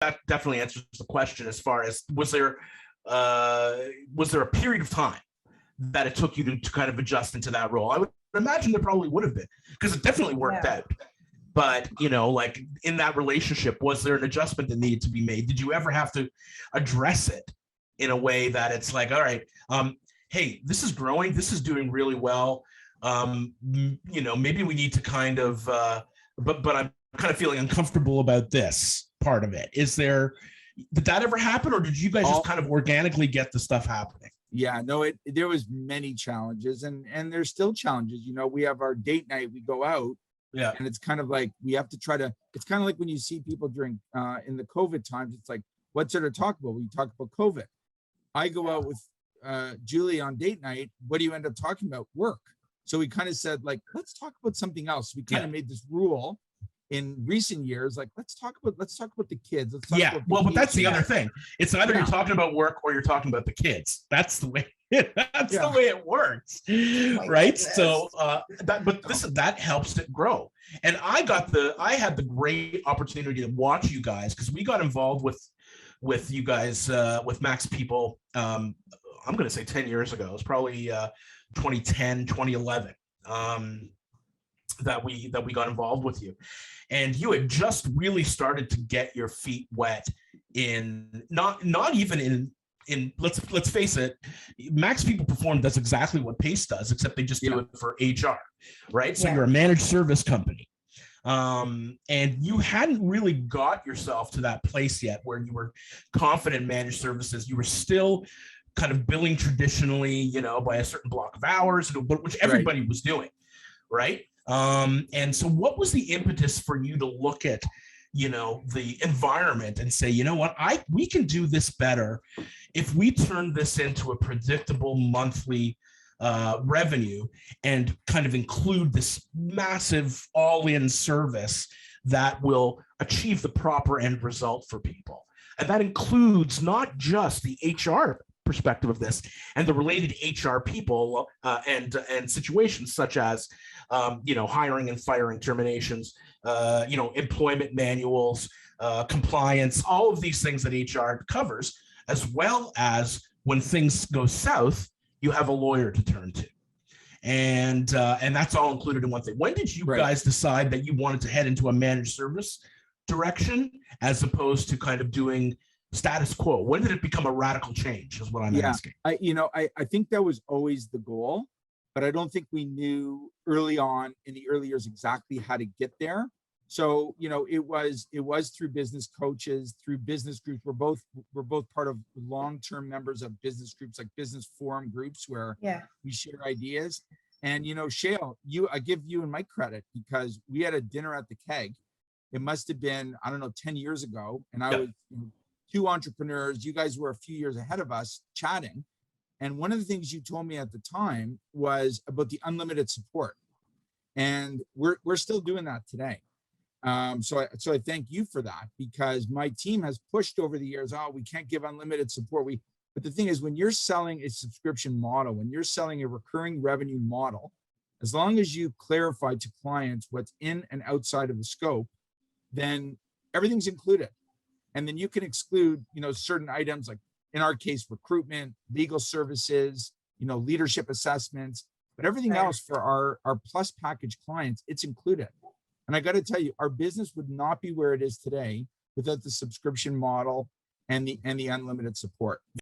that definitely answers the question as far as was there a period of time that it took you to kind of adjust into that role? I would imagine there probably would have been, because it definitely worked out. But, like in that relationship, was there an adjustment that needed to be made? Did you ever have to address it in a way that it's like, all right, hey, this is growing, this is doing really well. Maybe we need to kind of, but I'm kind of feeling uncomfortable about this part of it. Did that ever happen, or did you guys just kind of organically get the stuff happening? Yeah, no, there was many challenges, and there's still challenges. We have our date night, we go out. Yeah. And it's kind of like, we have to try to, it's kind of like when you see people during, in the COVID times, it's like, what's there to talk about? We talk about COVID. I go out with Julie on date night. What do you end up talking about? Work. So we kind of said, like, let's talk about something else. We kind of made this rule in recent years, like, let's talk about the kids. Let's talk about but that's the other thing. It's either you're talking about work or you're talking about the kids. That's the way the way it works, right? Goodness. So that helps it grow. And I had the great opportunity to watch you guys, because we got involved with you guys with MaxPeople. I'm going to say 10 years ago. It was probably 2010, 2011. That we got involved with you, and you had just really started to get your feet wet in not even in let's face it, MaxPeople Perform does exactly what Pace does, except they just do it for HR, right? So you're a managed service company, and you hadn't really got yourself to that place yet where you were confident in managed services. You were still kind of billing traditionally, by a certain block of hours, which everybody was doing, right? And so what was the impetus for you to look at, the environment and say, you know what, we can do this better if we turn this into a predictable monthly revenue and kind of include this massive all-in service that will achieve the proper end result for people. And that includes not just the HR perspective of this and the related HR people and situations such as hiring and firing, terminations, employment manuals, compliance, all of these things that HR covers, as well as when things go south, you have a lawyer to turn to. And that's all included in one thing. When did you guys decide that you wanted to head into a managed service direction as opposed to kind of doing status quo? When did it become a radical change is what I'm asking. I think that was always the goal, but I don't think we knew early on in the early years exactly how to get there. So, it was through business coaches, through business groups. We're both part of long-term members of business groups, like business forum groups, where we share ideas. And, Shale, I give you and Mike credit, because we had a dinner at the Keg. It must have been, I don't know, 10 years ago. And I was two entrepreneurs. You guys were a few years ahead of us chatting. And one of the things you told me at the time was about the unlimited support. And we're still doing that today. So I thank you for that, because my team has pushed over the years, we can't give unlimited support. But the thing is, when you're selling a subscription model, when you're selling a recurring revenue model, as long as you clarify to clients what's in and outside of the scope, then everything's included. And then you can exclude, certain items, like in our case, recruitment, legal services, leadership assessments, but everything else for our plus package clients, it's included. And I got to tell you, our business would not be where it is today without the subscription model and the unlimited support.